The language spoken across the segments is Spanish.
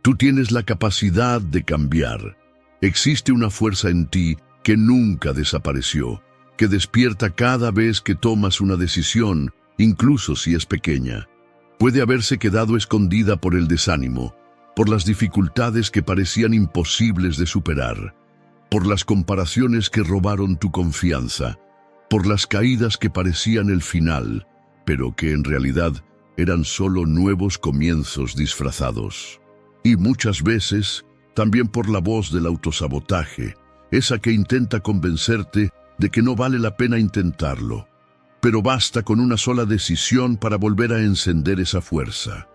Tú tienes la capacidad de cambiar. Existe una fuerza en ti que nunca desapareció, que despierta cada vez que tomas una decisión, incluso si es pequeña. Puede haberse quedado escondida por el desánimo, por las dificultades que parecían imposibles de superar, por las comparaciones que robaron tu confianza, por las caídas que parecían el final, pero que en realidad eran solo nuevos comienzos disfrazados. Y muchas veces, también por la voz del autosabotaje, esa que intenta convencerte de que no vale la pena intentarlo. Pero basta con una sola decisión para volver a encender esa fuerza.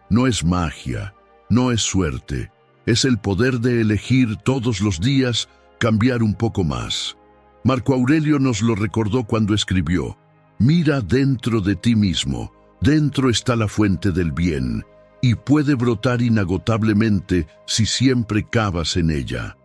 No es magia, no es suerte, es el poder de elegir todos los días cambiar un poco más. Marco Aurelio nos lo recordó cuando escribió: «Mira dentro de ti mismo, dentro está la fuente del bien, y puede brotar inagotablemente si siempre cavas en ella».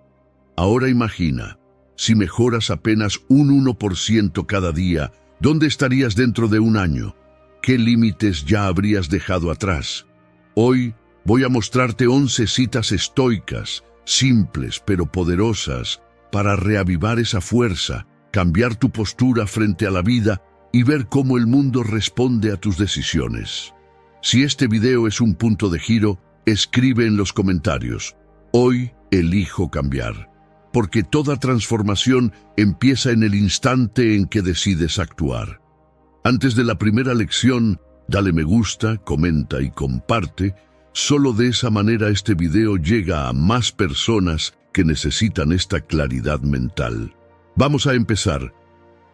Ahora imagina, si mejoras apenas un 1% cada día, ¿dónde estarías dentro de un año? ¿Qué límites ya habrías dejado atrás? Hoy voy a mostrarte 11 citas estoicas, simples pero poderosas, para reavivar esa fuerza, cambiar tu postura frente a la vida y ver cómo el mundo responde a tus decisiones. Si este video es un punto de giro, escribe en los comentarios: «Hoy elijo cambiar», porque toda transformación empieza en el instante en que decides actuar. Antes de la primera lección, dale me gusta, comenta y comparte. Solo de esa manera este video llega a más personas que necesitan esta claridad mental. Vamos a empezar.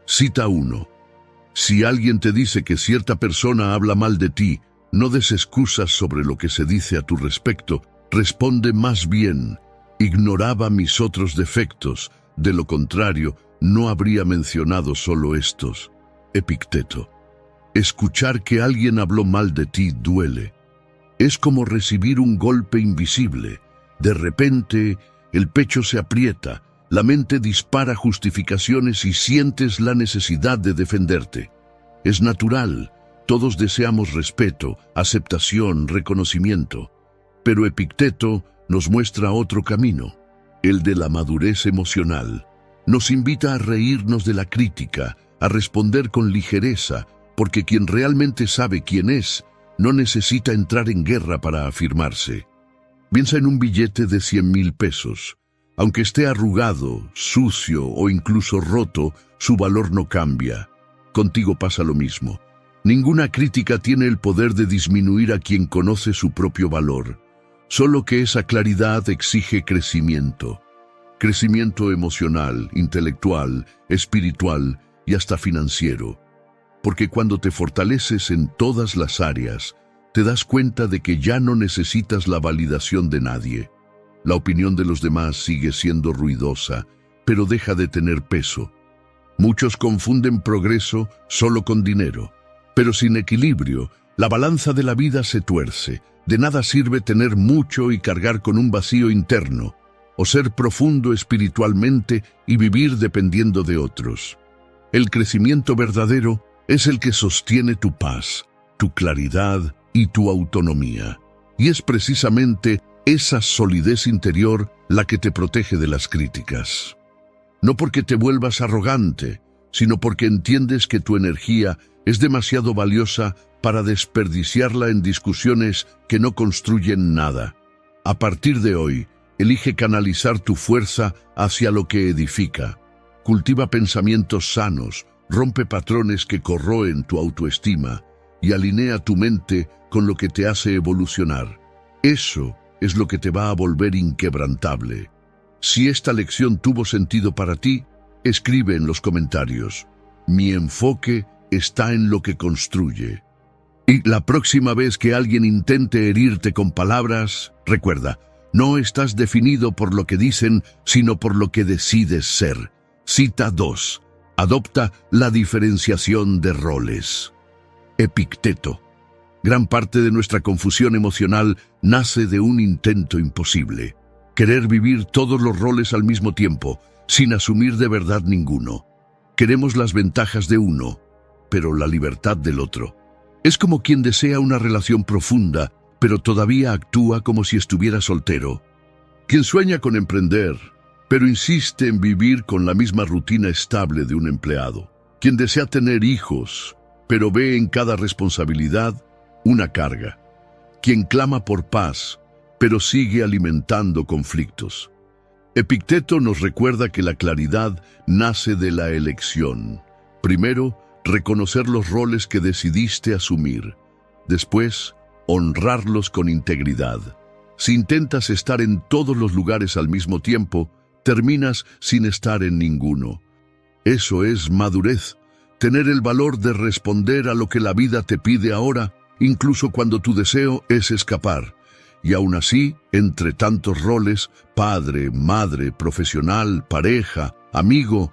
Cita 1. Si alguien te dice que cierta persona habla mal de ti, no des excusas sobre lo que se dice a tu respecto. Responde más bien: ignoraba mis otros defectos, de lo contrario, no habría mencionado solo estos. Epicteto. Escuchar que alguien habló mal de ti duele. Es como recibir un golpe invisible. De repente, el pecho se aprieta, la mente dispara justificaciones y sientes la necesidad de defenderte. Es natural, todos deseamos respeto, aceptación, reconocimiento. Pero Epicteto nos muestra otro camino, el de la madurez emocional. Nos invita a reírnos de la crítica, a responder con ligereza, porque quien realmente sabe quién es, no necesita entrar en guerra para afirmarse. Piensa en un billete de 100,000 pesos. Aunque esté arrugado, sucio o incluso roto, su valor no cambia. Contigo pasa lo mismo. Ninguna crítica tiene el poder de disminuir a quien conoce su propio valor. Solo que esa claridad exige crecimiento. Crecimiento emocional, intelectual, espiritual y hasta financiero. Porque cuando te fortaleces en todas las áreas, te das cuenta de que ya no necesitas la validación de nadie. La opinión de los demás sigue siendo ruidosa, pero deja de tener peso. Muchos confunden progreso solo con dinero, pero sin equilibrio, la balanza de la vida se tuerce. De nada sirve tener mucho y cargar con un vacío interno, o ser profundo espiritualmente y vivir dependiendo de otros. El crecimiento verdadero es el que sostiene tu paz, tu claridad y tu autonomía. Y es precisamente esa solidez interior la que te protege de las críticas. No porque te vuelvas arrogante, sino porque entiendes que tu energía es demasiado valiosa para desperdiciarla en discusiones que no construyen nada. A partir de hoy, elige canalizar tu fuerza hacia lo que edifica. Cultiva pensamientos sanos, rompe patrones que corroen tu autoestima y alinea tu mente con lo que te hace evolucionar. Eso es lo que te va a volver inquebrantable. Si esta lección tuvo sentido para ti, escribe en los comentarios: mi enfoque está en lo que construye. Y la próxima vez que alguien intente herirte con palabras, recuerda, no estás definido por lo que dicen, sino por lo que decides ser. Cita 2. Adopta la diferenciación de roles. Epicteto. Gran parte de nuestra confusión emocional nace de un intento imposible. Querer vivir todos los roles al mismo tiempo, sin asumir de verdad ninguno. Queremos las ventajas de uno, pero la libertad del otro. Es como quien desea una relación profunda, pero todavía actúa como si estuviera soltero. Quien sueña con emprender, pero insiste en vivir con la misma rutina estable de un empleado. Quien desea tener hijos, pero ve en cada responsabilidad una carga. Quien clama por paz, pero sigue alimentando conflictos. Epicteto nos recuerda que la claridad nace de la elección. Primero, reconocer los roles que decidiste asumir. Después, honrarlos con integridad. Si intentas estar en todos los lugares al mismo tiempo, terminas sin estar en ninguno. Eso es madurez, tener el valor de responder a lo que la vida te pide ahora, incluso cuando tu deseo es escapar. Y aún así, entre tantos roles, padre, madre, profesional, pareja, amigo,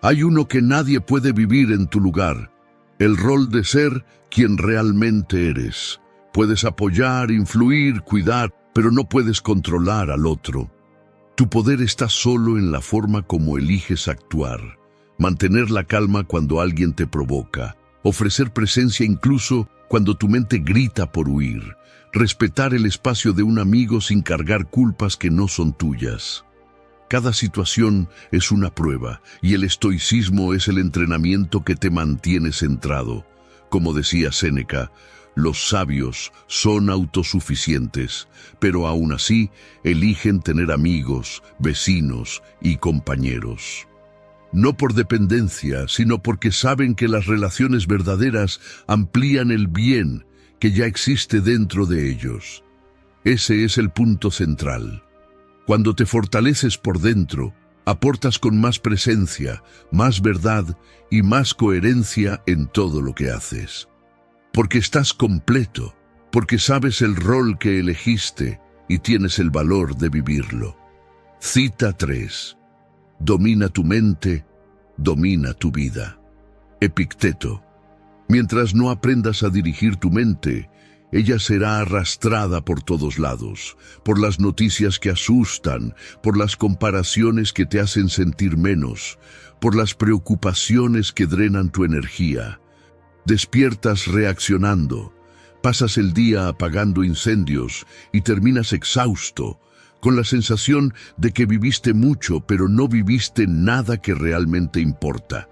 hay uno que nadie puede vivir en tu lugar, el rol de ser quien realmente eres. Puedes apoyar, influir, cuidar, pero no puedes controlar al otro. Tu poder está solo en la forma como eliges actuar, mantener la calma cuando alguien te provoca, ofrecer presencia incluso cuando tu mente grita por huir, respetar el espacio de un amigo sin cargar culpas que no son tuyas. Cada situación es una prueba y el estoicismo es el entrenamiento que te mantiene centrado. Como decía Séneca, los sabios son autosuficientes, pero aún así eligen tener amigos, vecinos y compañeros. No por dependencia, sino porque saben que las relaciones verdaderas amplían el bien que ya existe dentro de ellos. Ese es el punto central. Cuando te fortaleces por dentro, aportas con más presencia, más verdad y más coherencia en todo lo que haces. Porque estás completo, porque sabes el rol que elegiste y tienes el valor de vivirlo. Cita 3. Domina tu mente, domina tu vida. Epicteto. Mientras no aprendas a dirigir tu mente, ella será arrastrada por todos lados, por las noticias que asustan, por las comparaciones que te hacen sentir menos, por las preocupaciones que drenan tu energía. Despiertas reaccionando, pasas el día apagando incendios y terminas exhausto, con la sensación de que viviste mucho pero no viviste nada que realmente importa.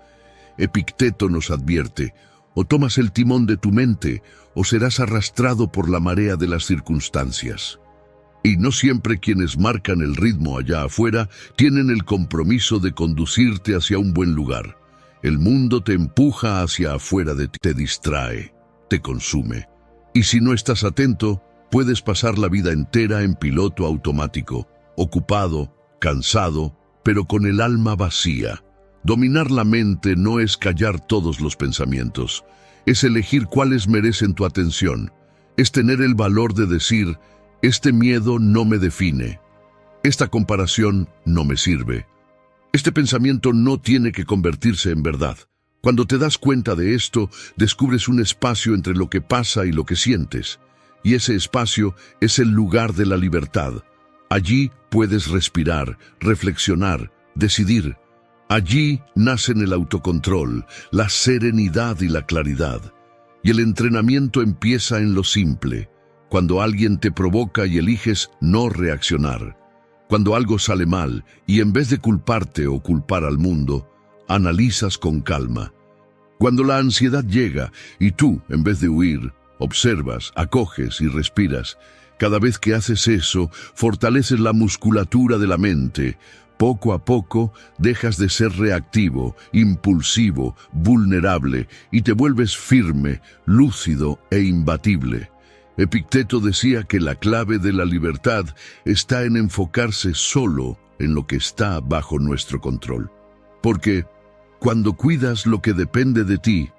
Epicteto nos advierte: o tomas el timón de tu mente, o serás arrastrado por la marea de las circunstancias. Y no siempre quienes marcan el ritmo allá afuera tienen el compromiso de conducirte hacia un buen lugar. El mundo te empuja hacia afuera de ti, te distrae, te consume. Y si no estás atento, puedes pasar la vida entera en piloto automático, ocupado, cansado, pero con el alma vacía. Dominar la mente no es callar todos los pensamientos, es elegir cuáles merecen tu atención, es tener el valor de decir: este miedo no me define, esta comparación no me sirve, este pensamiento no tiene que convertirse en verdad. Cuando te das cuenta de esto, descubres un espacio entre lo que pasa y lo que sientes, y ese espacio es el lugar de la libertad. Allí puedes respirar, reflexionar, decidir. Allí nacen el autocontrol, la serenidad y la claridad. Y el entrenamiento empieza en lo simple, cuando alguien te provoca y eliges no reaccionar. Cuando algo sale mal y en vez de culparte o culpar al mundo, analizas con calma. Cuando la ansiedad llega y tú, en vez de huir, observas, acoges y respiras. Cada vez que haces eso, fortaleces la musculatura de la mente. Poco a poco dejas de ser reactivo, impulsivo, vulnerable y te vuelves firme, lúcido e imbatible. Epicteto decía que la clave de la libertad está en enfocarse solo en lo que está bajo nuestro control. Porque cuando cuidas lo que depende de ti,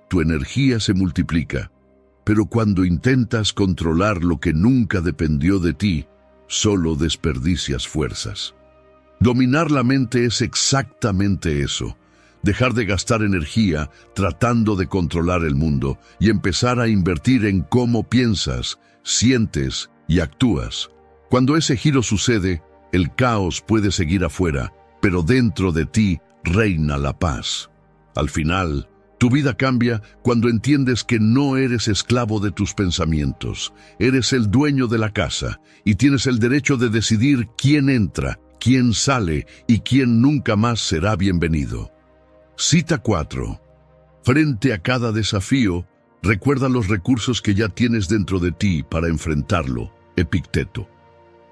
tu energía se multiplica. Pero cuando intentas controlar lo que nunca dependió de ti, solo desperdicias fuerzas. Dominar la mente es exactamente eso, dejar de gastar energía tratando de controlar el mundo y empezar a invertir en cómo piensas, sientes y actúas. Cuando ese giro sucede, el caos puede seguir afuera, pero dentro de ti reina la paz. Al final, Tu vida cambia cuando entiendes que no eres esclavo de tus pensamientos. Eres el dueño de la casa y tienes el derecho de decidir quién entra, quién sale y quién nunca más será bienvenido. Cita 4. Frente a cada desafío, recuerda los recursos que ya tienes dentro de ti para enfrentarlo. Epicteto.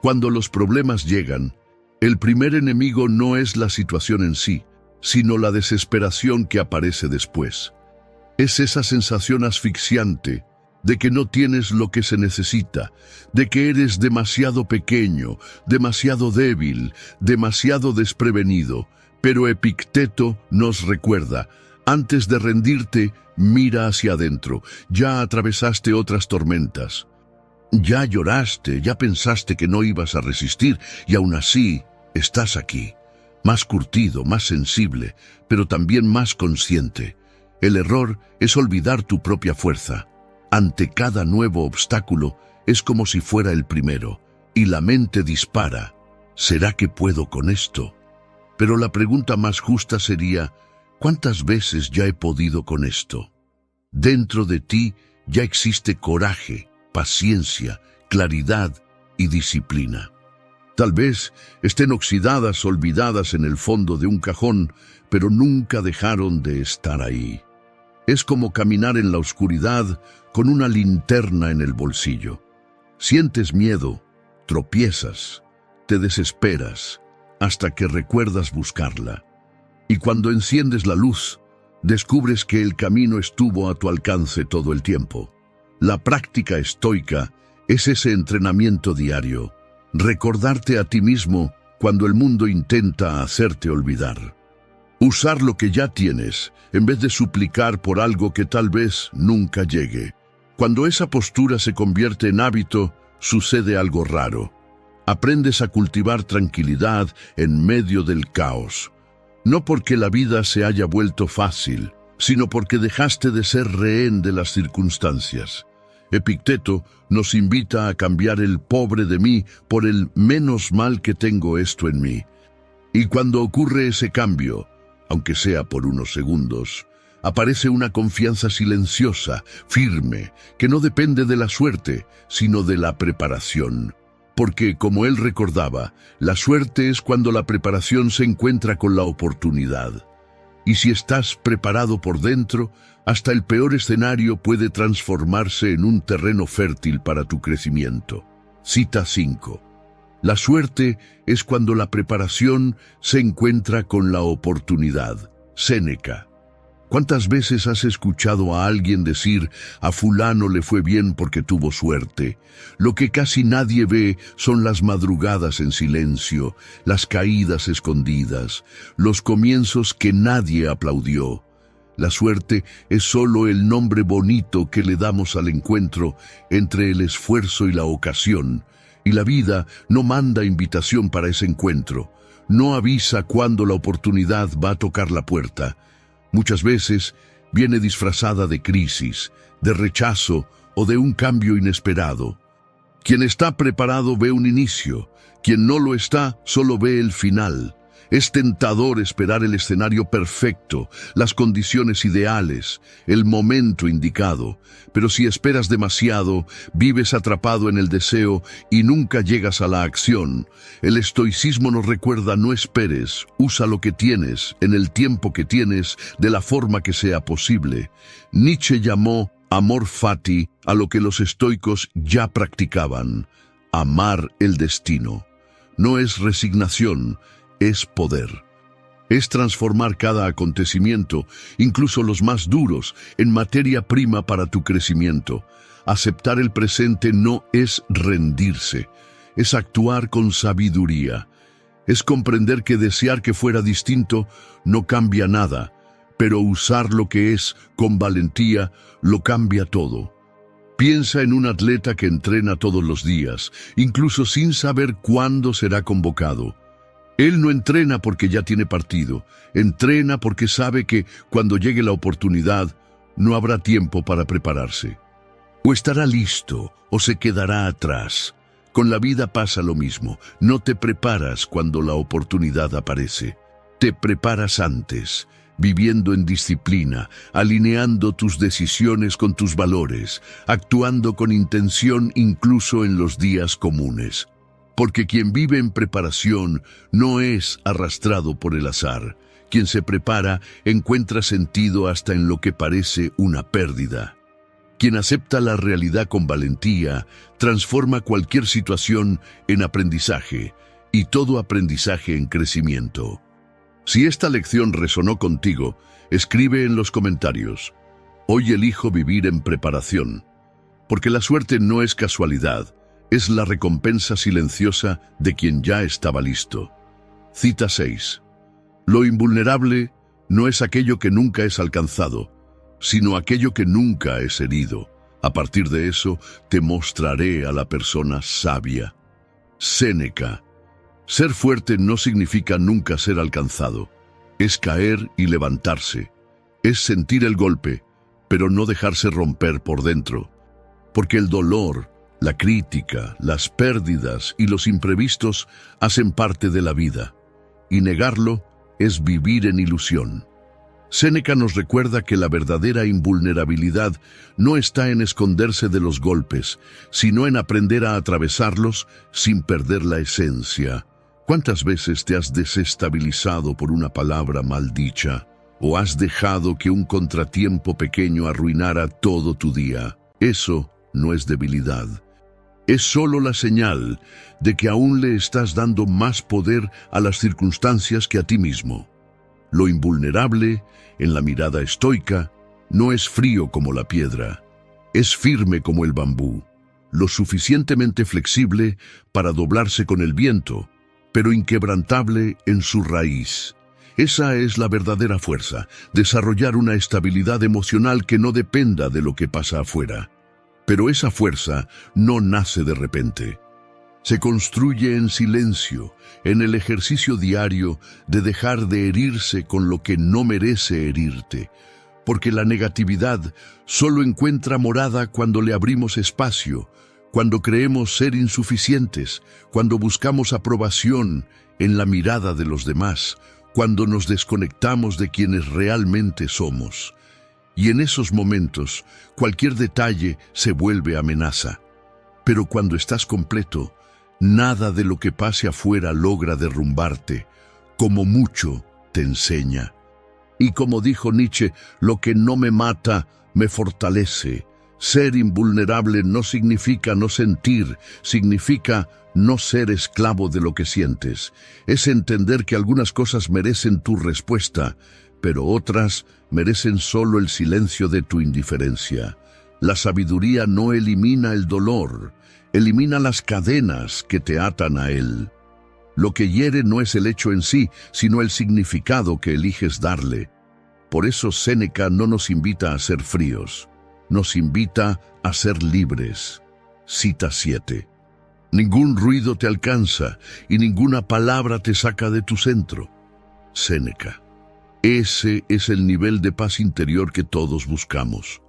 Cuando los problemas llegan, el primer enemigo no es la situación en sí, sino la desesperación que aparece después. Es esa sensación asfixiante de que no tienes lo que se necesita, de que eres demasiado pequeño, demasiado débil, demasiado desprevenido. Pero Epicteto nos recuerda, antes de rendirte, mira hacia adentro. Ya atravesaste otras tormentas. Ya lloraste, ya pensaste que no ibas a resistir, y aún así estás aquí. Más curtido, más sensible, pero también más consciente. El error es olvidar tu propia fuerza. Ante cada nuevo obstáculo es como si fuera el primero, y la mente dispara. ¿Será que puedo con esto? Pero la pregunta más justa sería, ¿cuántas veces ya he podido con esto? Dentro de ti ya existe coraje, paciencia, claridad y disciplina. Tal vez estén oxidadas, olvidadas en el fondo de un cajón, pero nunca dejaron de estar ahí. Es como caminar en la oscuridad con una linterna en el bolsillo. Sientes miedo, tropiezas, te desesperas, hasta que recuerdas buscarla. Y cuando enciendes la luz, descubres que el camino estuvo a tu alcance todo el tiempo. La práctica estoica es ese entrenamiento diario. Recordarte a ti mismo cuando el mundo intenta hacerte olvidar. Usar lo que ya tienes en vez de suplicar por algo que tal vez nunca llegue. Cuando esa postura se convierte en hábito, sucede algo raro. Aprendes a cultivar tranquilidad en medio del caos. No porque la vida se haya vuelto fácil, sino porque dejaste de ser rehén de las circunstancias. Epicteto nos invita a cambiar el pobre de mí por el menos mal que tengo esto en mí. Y cuando ocurre ese cambio, aunque sea por unos segundos, aparece una confianza silenciosa, firme, que no depende de la suerte, sino de la preparación. Porque, como él recordaba, la suerte es cuando la preparación se encuentra con la oportunidad. Y si estás preparado por dentro, hasta el peor escenario puede transformarse en un terreno fértil para tu crecimiento. Cita 5. La suerte es cuando la preparación se encuentra con la oportunidad. Séneca. ¿Cuántas veces has escuchado a alguien decir, a fulano le fue bien porque tuvo suerte? Lo que casi nadie ve son las madrugadas en silencio, las caídas escondidas, los comienzos que nadie aplaudió. La suerte es solo el nombre bonito que le damos al encuentro entre el esfuerzo y la ocasión, y la vida no manda invitación para ese encuentro, no avisa cuándo la oportunidad va a tocar la puerta. Muchas veces viene disfrazada de crisis, de rechazo o de un cambio inesperado. Quien está preparado ve un inicio, quien no lo está solo ve el final. Es tentador esperar el escenario perfecto, las condiciones ideales, el momento indicado, pero si esperas demasiado, vives atrapado en el deseo y nunca llegas a la acción. El estoicismo nos recuerda: no esperes, usa lo que tienes, en el tiempo que tienes, de la forma que sea posible. Nietzsche llamó amor fati a lo que los estoicos ya practicaban: amar el destino. No es resignación, es poder. Es transformar cada acontecimiento, incluso los más duros, en materia prima para tu crecimiento. Aceptar el presente no es rendirse, es actuar con sabiduría. Es comprender que desear que fuera distinto no cambia nada, pero usar lo que es con valentía lo cambia todo. Piensa en un atleta que entrena todos los días, incluso sin saber cuándo será convocado. Él no entrena porque ya tiene partido, entrena porque sabe que cuando llegue la oportunidad no habrá tiempo para prepararse. O estará listo o se quedará atrás. Con la vida pasa lo mismo, no te preparas cuando la oportunidad aparece, te preparas antes. viviendo en disciplina, alineando tus decisiones con tus valores, actuando con intención incluso en los días comunes. Porque quien vive en preparación no es arrastrado por el azar. Quien se prepara encuentra sentido hasta en lo que parece una pérdida. Quien acepta la realidad con valentía transforma cualquier situación en aprendizaje y todo aprendizaje en crecimiento. Si esta lección resonó contigo, escribe en los comentarios: hoy elijo vivir en preparación, porque la suerte no es casualidad, es la recompensa silenciosa de quien ya estaba listo. Cita 6. Lo invulnerable no es aquello que nunca es alcanzado, sino aquello que nunca es herido. A partir de eso, te mostraré a la persona sabia. Séneca. Ser fuerte no significa nunca ser alcanzado. Es caer y levantarse. Es sentir el golpe, pero no dejarse romper por dentro. Porque el dolor, la crítica, las pérdidas y los imprevistos hacen parte de la vida. Y negarlo es vivir en ilusión. Séneca nos recuerda que la verdadera invulnerabilidad no está en esconderse de los golpes, sino en aprender a atravesarlos sin perder la esencia. ¿Cuántas veces te has desestabilizado por una palabra maldicha? ¿O has dejado que un contratiempo pequeño arruinara todo tu día? Eso no es debilidad. Es solo la señal de que aún le estás dando más poder a las circunstancias que a ti mismo. Lo invulnerable, en la mirada estoica, no es frío como la piedra, es firme como el bambú, lo suficientemente flexible para doblarse con el viento, pero inquebrantable en su raíz. Esa es la verdadera fuerza, desarrollar una estabilidad emocional que no dependa de lo que pasa afuera. Pero esa fuerza no nace de repente. Se construye en silencio, en el ejercicio diario de dejar de herirse con lo que no merece herirte, porque la negatividad solo encuentra morada cuando le abrimos espacio, cuando creemos ser insuficientes, cuando buscamos aprobación en la mirada de los demás, cuando nos desconectamos de quienes realmente somos. Y en esos momentos, cualquier detalle se vuelve amenaza. Pero cuando estás completo, nada de lo que pase afuera logra derrumbarte, como mucho te enseña. Y como dijo Nietzsche, lo que no me mata, me fortalece. Ser invulnerable no significa no sentir, significa no ser esclavo de lo que sientes. Es entender que algunas cosas merecen tu respuesta, pero otras merecen solo el silencio de tu indiferencia. La sabiduría no elimina el dolor, elimina las cadenas que te atan a él. Lo que hiere no es el hecho en sí, sino el significado que eliges darle. Por eso Séneca no nos invita a ser fríos, nos invita a ser libres. Cita 7. Ningún ruido te alcanza y ninguna palabra te saca de tu centro. Séneca. Ese es el nivel de paz interior que todos buscamos.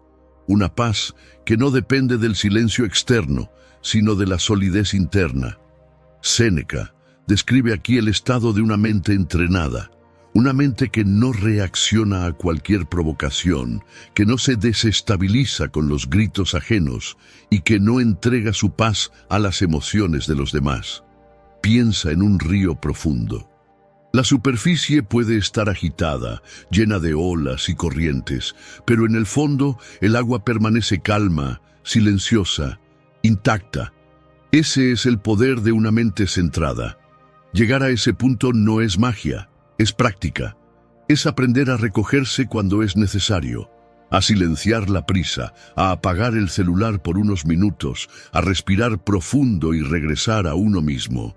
Una paz que no depende del silencio externo, sino de la solidez interna. Séneca describe aquí el estado de una mente entrenada, una mente que no reacciona a cualquier provocación, que no se desestabiliza con los gritos ajenos y que no entrega su paz a las emociones de los demás. Piensa en un río profundo. La superficie puede estar agitada, llena de olas y corrientes, pero en el fondo el agua permanece calma, silenciosa, intacta. Ese es el poder de una mente centrada. Llegar a ese punto no es magia, es práctica. Es aprender a recogerse cuando es necesario, a silenciar la prisa, a apagar el celular por unos minutos, a respirar profundo y regresar a uno mismo.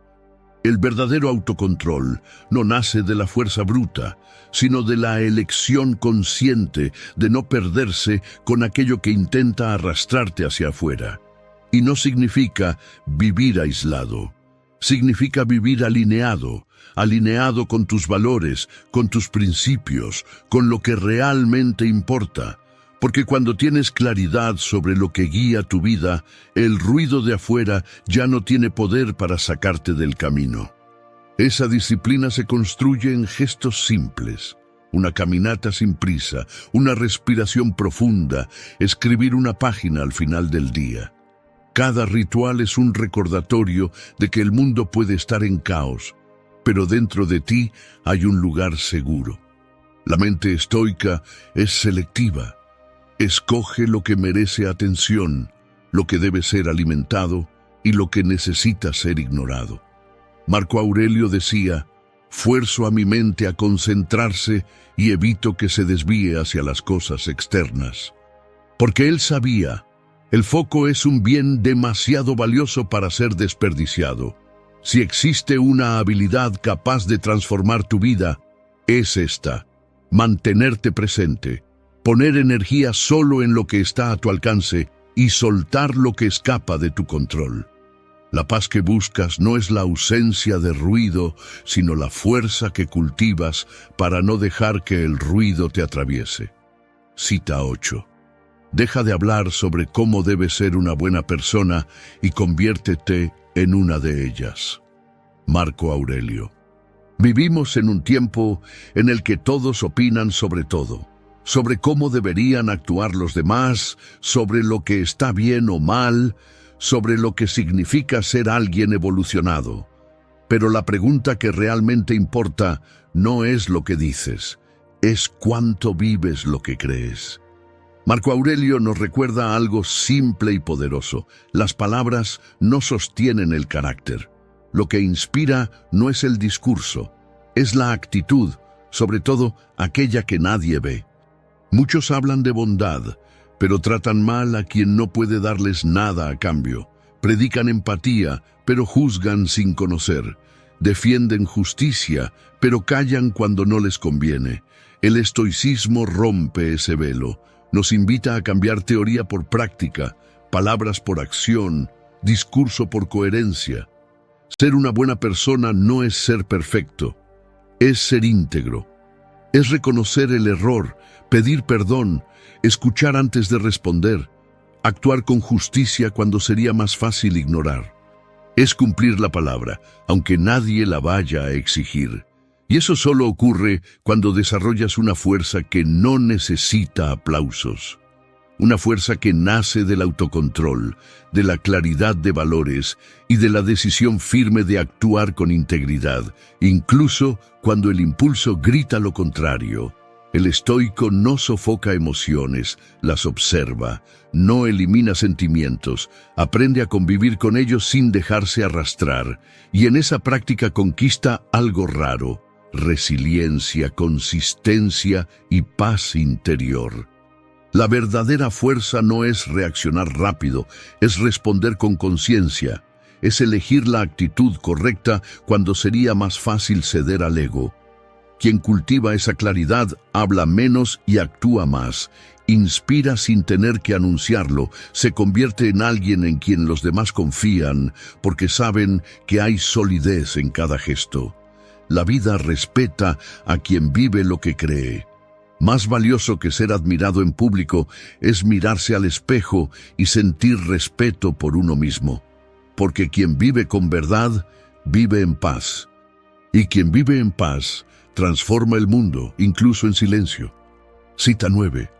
El verdadero autocontrol no nace de la fuerza bruta, sino de la elección consciente de no perderse con aquello que intenta arrastrarte hacia afuera. Y no significa vivir aislado, significa vivir alineado, alineado con tus valores, con tus principios, con lo que realmente importa. Porque cuando tienes claridad sobre lo que guía tu vida, el ruido de afuera ya no tiene poder para sacarte del camino. Esa disciplina se construye en gestos simples, Una caminata sin prisa, una respiración profunda, escribir una página al final del día. Cada ritual es un recordatorio de que el mundo puede estar en caos, pero dentro de ti hay un lugar seguro. La mente estoica es selectiva. Escoge lo que merece atención, lo que debe ser alimentado y lo que necesita ser ignorado. Marco Aurelio decía: «Fuerzo a mi mente a concentrarse y evito que se desvíe hacia las cosas externas». Porque él sabía, el foco es un bien demasiado valioso para ser desperdiciado. Si existe una habilidad capaz de transformar tu vida, es esta: mantenerte presente, poner energía solo en lo que está a tu alcance y soltar lo que escapa de tu control. La paz que buscas no es la ausencia de ruido, sino la fuerza que cultivas para no dejar que el ruido te atraviese. Cita 8. Deja de hablar sobre cómo debes ser una buena persona y conviértete en una de ellas. Marco Aurelio. Vivimos en un tiempo en el que todos opinan sobre todo, sobre cómo deberían actuar los demás, sobre lo que está bien o mal, sobre lo que significa ser alguien evolucionado. Pero la pregunta que realmente importa no es lo que dices, es cuánto vives lo que crees. Marco Aurelio nos recuerda algo simple y poderoso: las palabras no sostienen el carácter. Lo que inspira no es el discurso, es la actitud, sobre todo aquella que nadie ve. Muchos hablan de bondad, pero tratan mal a quien no puede darles nada a cambio. Predican empatía, pero juzgan sin conocer. Defienden justicia, pero callan cuando no les conviene. El estoicismo rompe ese velo. Nos invita a cambiar teoría por práctica, palabras por acción, discurso por coherencia. Ser una buena persona no es ser perfecto, es ser íntegro. Es reconocer el error, pedir perdón, escuchar antes de responder, actuar con justicia cuando sería más fácil ignorar. Es cumplir la palabra, aunque nadie la vaya a exigir. Y eso solo ocurre cuando desarrollas una fuerza que no necesita aplausos. Una fuerza que nace del autocontrol, de la claridad de valores y de la decisión firme de actuar con integridad, incluso cuando el impulso grita lo contrario. El estoico no sofoca emociones, las observa, no elimina sentimientos, aprende a convivir con ellos sin dejarse arrastrar, y en esa práctica conquista algo raro: resiliencia, consistencia y paz interior. La verdadera fuerza no es reaccionar rápido, es responder con conciencia, es elegir la actitud correcta cuando sería más fácil ceder al ego. Quien cultiva esa claridad habla menos y actúa más, inspira sin tener que anunciarlo, se convierte en alguien en quien los demás confían porque saben que hay solidez en cada gesto. La vida respeta a quien vive lo que cree. Más valioso que ser admirado en público es mirarse al espejo y sentir respeto por uno mismo. Porque quien vive con verdad, vive en paz. Y quien vive en paz, transforma el mundo, incluso en silencio. Cita 9.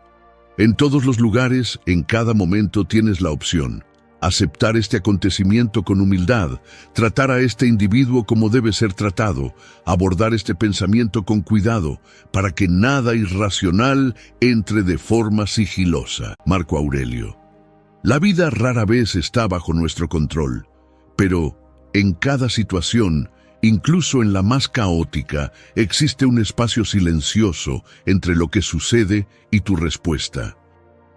En todos los lugares, en cada momento tienes la opción: aceptar este acontecimiento con humildad, tratar a este individuo como debe ser tratado, abordar este pensamiento con cuidado, para que nada irracional entre de forma sigilosa. Marco Aurelio. La vida rara vez está bajo nuestro control, pero en cada situación, incluso en la más caótica, existe un espacio silencioso entre lo que sucede y tu respuesta.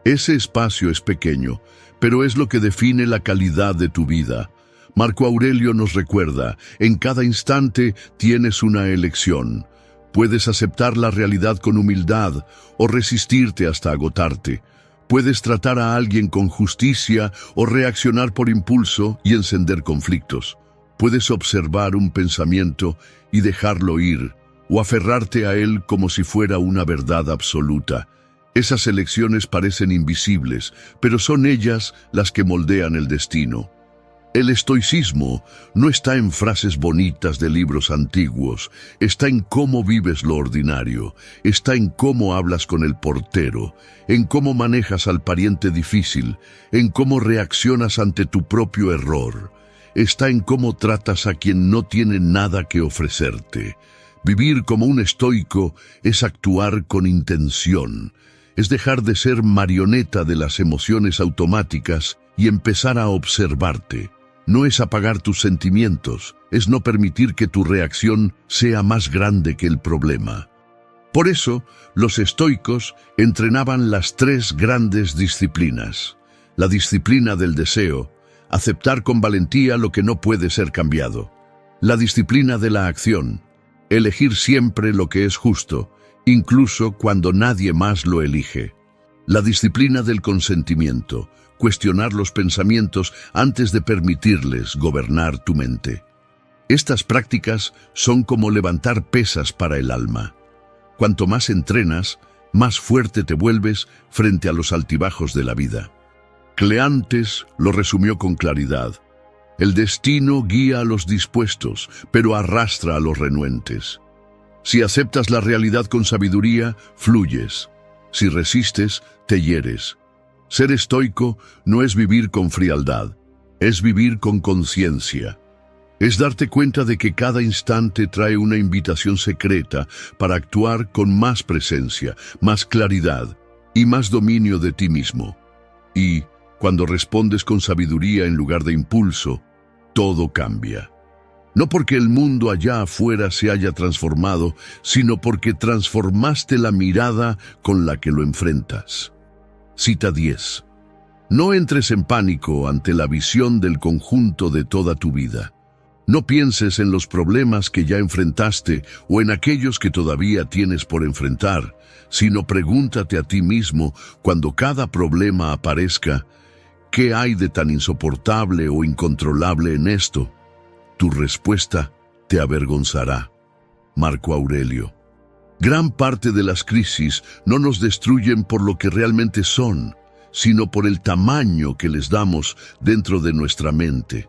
Ese espacio es pequeño, pero es lo que define la calidad de tu vida. Marco Aurelio nos recuerda: en cada instante tienes una elección. Puedes aceptar la realidad con humildad o resistirte hasta agotarte. Puedes tratar a alguien con justicia o reaccionar por impulso y encender conflictos. Puedes observar un pensamiento y dejarlo ir, o aferrarte a él como si fuera una verdad absoluta. Esas elecciones parecen invisibles, pero son ellas las que moldean el destino. El estoicismo no está en frases bonitas de libros antiguos, está en cómo vives lo ordinario, está en cómo hablas con el portero, en cómo manejas al pariente difícil, en cómo reaccionas ante tu propio error, está en cómo tratas a quien no tiene nada que ofrecerte. Vivir como un estoico es actuar con intención, es dejar de ser marioneta de las emociones automáticas y empezar a observarte. No es apagar tus sentimientos, es no permitir que tu reacción sea más grande que el problema. Por eso, los estoicos entrenaban las 3 grandes disciplinas. La disciplina del deseo, aceptar con valentía lo que no puede ser cambiado. La disciplina de la acción, elegir siempre lo que es justo, incluso cuando nadie más lo elige. La disciplina del consentimiento, cuestionar los pensamientos antes de permitirles gobernar tu mente. Estas prácticas son como levantar pesas para el alma. Cuanto más entrenas, más fuerte te vuelves frente a los altibajos de la vida. Cleantes lo resumió con claridad. El destino guía a los dispuestos, pero arrastra a los renuentes. Si aceptas la realidad con sabiduría, fluyes. Si resistes, te hieres. Ser estoico no es vivir con frialdad, es vivir con conciencia. Es darte cuenta de que cada instante trae una invitación secreta para actuar con más presencia, más claridad y más dominio de ti mismo. Y, cuando respondes con sabiduría en lugar de impulso, todo cambia. No porque el mundo allá afuera se haya transformado, sino porque transformaste la mirada con la que lo enfrentas. Cita 10. No entres en pánico ante la visión del conjunto de toda tu vida. No pienses en los problemas que ya enfrentaste o en aquellos que todavía tienes por enfrentar, sino pregúntate a ti mismo cuando cada problema aparezca, ¿qué hay de tan insoportable o incontrolable en esto? Tu respuesta te avergonzará. Marco Aurelio. Gran parte de las crisis no nos destruyen por lo que realmente son, sino por el tamaño que les damos dentro de nuestra mente.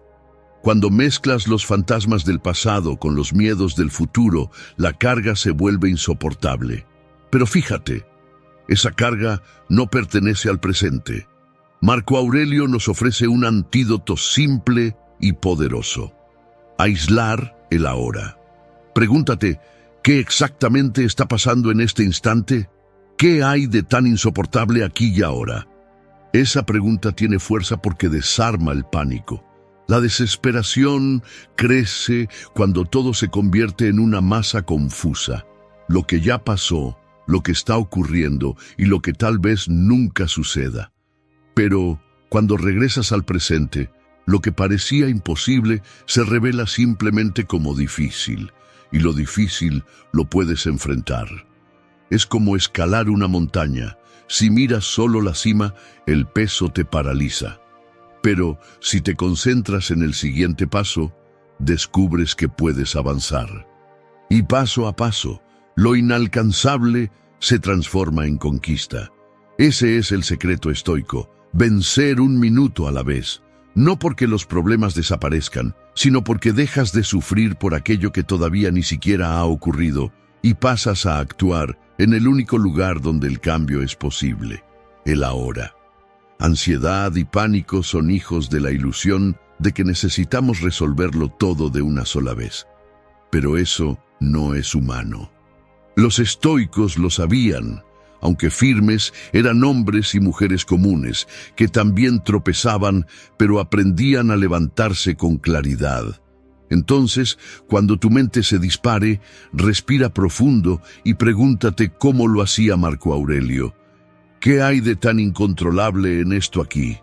Cuando mezclas los fantasmas del pasado con los miedos del futuro, la carga se vuelve insoportable. Pero fíjate, esa carga no pertenece al presente. Marco Aurelio nos ofrece un antídoto simple y poderoso. Aislar el ahora. Pregúntate, ¿qué exactamente está pasando en este instante? ¿Qué hay de tan insoportable aquí y ahora? Esa pregunta tiene fuerza porque desarma el pánico. La desesperación crece cuando todo se convierte en una masa confusa. Lo que ya pasó, lo que está ocurriendo y lo que tal vez nunca suceda. Pero cuando regresas al presente, lo que parecía imposible se revela simplemente como difícil. Y lo difícil lo puedes enfrentar. Es como escalar una montaña. Si miras solo la cima, el peso te paraliza. Pero si te concentras en el siguiente paso, descubres que puedes avanzar. Y paso a paso, lo inalcanzable se transforma en conquista. Ese es el secreto estoico, vencer un minuto a la vez. No porque los problemas desaparezcan, sino porque dejas de sufrir por aquello que todavía ni siquiera ha ocurrido y pasas a actuar en el único lugar donde el cambio es posible, el ahora. Ansiedad y pánico son hijos de la ilusión de que necesitamos resolverlo todo de una sola vez. Pero eso no es humano. Los estoicos lo sabían. Aunque firmes, eran hombres y mujeres comunes, que también tropezaban, pero aprendían a levantarse con claridad. Entonces, cuando tu mente se dispare, respira profundo y pregúntate cómo lo hacía Marco Aurelio. ¿Qué hay de tan incontrolable en esto aquí?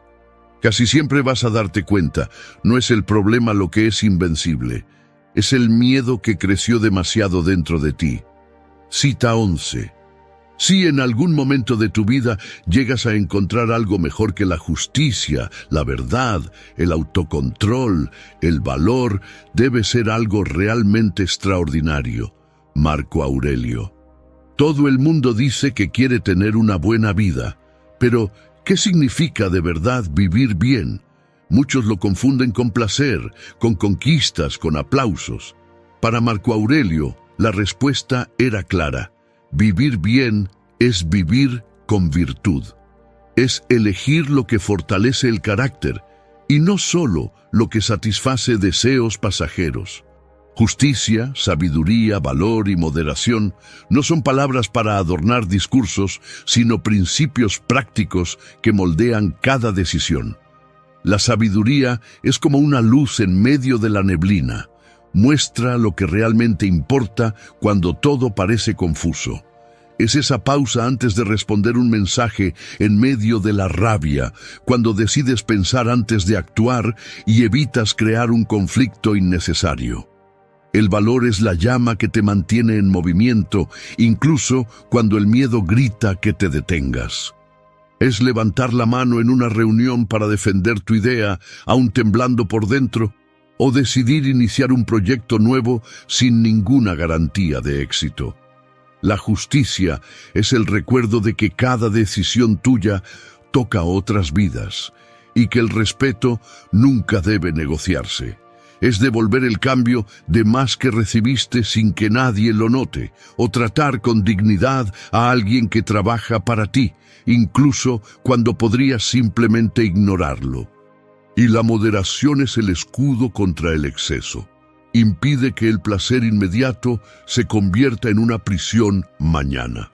Casi siempre vas a darte cuenta, no es el problema lo que es invencible, es el miedo que creció demasiado dentro de ti. Cita 11. Si en algún momento de tu vida llegas a encontrar algo mejor que la justicia, la verdad, el autocontrol, el valor, debe ser algo realmente extraordinario. Marco Aurelio. Todo el mundo dice que quiere tener una buena vida, pero ¿qué significa de verdad vivir bien? Muchos lo confunden con placer, con conquistas, con aplausos. Para Marco Aurelio, la respuesta era clara. Vivir bien es vivir con virtud. Es elegir lo que fortalece el carácter y no solo lo que satisface deseos pasajeros. Justicia, sabiduría, valor y moderación no son palabras para adornar discursos, sino principios prácticos que moldean cada decisión. La sabiduría es como una luz en medio de la neblina. Muestra lo que realmente importa cuando todo parece confuso. Es esa pausa antes de responder un mensaje en medio de la rabia, cuando decides pensar antes de actuar y evitas crear un conflicto innecesario. El valor es la llama que te mantiene en movimiento, incluso cuando el miedo grita que te detengas. Es levantar la mano en una reunión para defender tu idea, aún temblando por dentro, o decidir iniciar un proyecto nuevo sin ninguna garantía de éxito. La justicia es el recuerdo de que cada decisión tuya toca otras vidas y que el respeto nunca debe negociarse. Es devolver el cambio de más que recibiste sin que nadie lo note, o tratar con dignidad a alguien que trabaja para ti, incluso cuando podrías simplemente ignorarlo. Y la moderación es el escudo contra el exceso. Impide que el placer inmediato se convierta en una prisión mañana.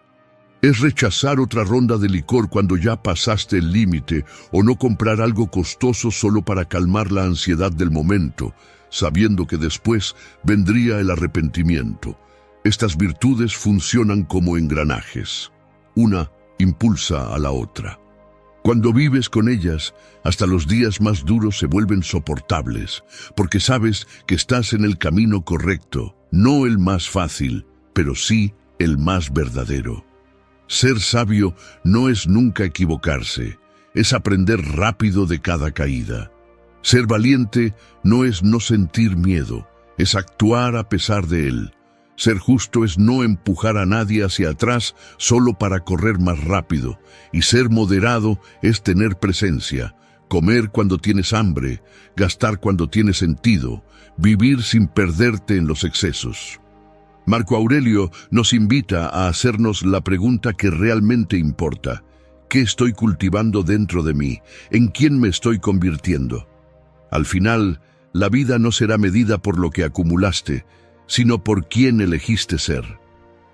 Es rechazar otra ronda de licor cuando ya pasaste el límite, o no comprar algo costoso solo para calmar la ansiedad del momento, sabiendo que después vendría el arrepentimiento. Estas virtudes funcionan como engranajes. Una impulsa a la otra. Cuando vives con ellas, hasta los días más duros se vuelven soportables, porque sabes que estás en el camino correcto, no el más fácil, pero sí el más verdadero. Ser sabio no es nunca equivocarse, es aprender rápido de cada caída. Ser valiente no es no sentir miedo, es actuar a pesar de él. Ser justo es no empujar a nadie hacia atrás solo para correr más rápido, y ser moderado es tener presencia, comer cuando tienes hambre, gastar cuando tiene sentido, vivir sin perderte en los excesos. Marco Aurelio nos invita a hacernos la pregunta que realmente importa. ¿Qué estoy cultivando dentro de mí? ¿En quién me estoy convirtiendo? Al final, la vida no será medida por lo que acumulaste, sino por quién elegiste ser.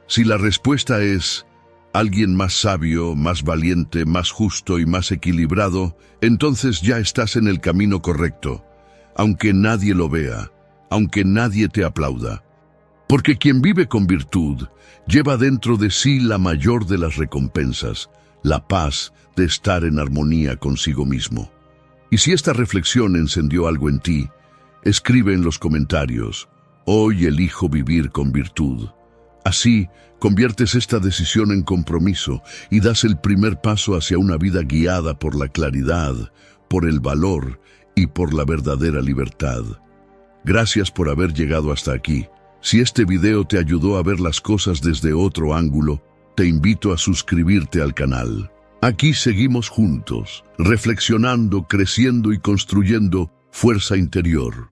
Si la respuesta es alguien más sabio, más valiente, más justo y más equilibrado, entonces ya estás en el camino correcto, aunque nadie lo vea, aunque nadie te aplauda. Porque quien vive con virtud lleva dentro de sí la mayor de las recompensas, la paz de estar en armonía consigo mismo. Y si esta reflexión encendió algo en ti, escribe en los comentarios: hoy elijo vivir con virtud. Así, conviertes esta decisión en compromiso y das el primer paso hacia una vida guiada por la claridad, por el valor y por la verdadera libertad. Gracias por haber llegado hasta aquí. Si este video te ayudó a ver las cosas desde otro ángulo, te invito a suscribirte al canal. Aquí seguimos juntos, reflexionando, creciendo y construyendo fuerza interior.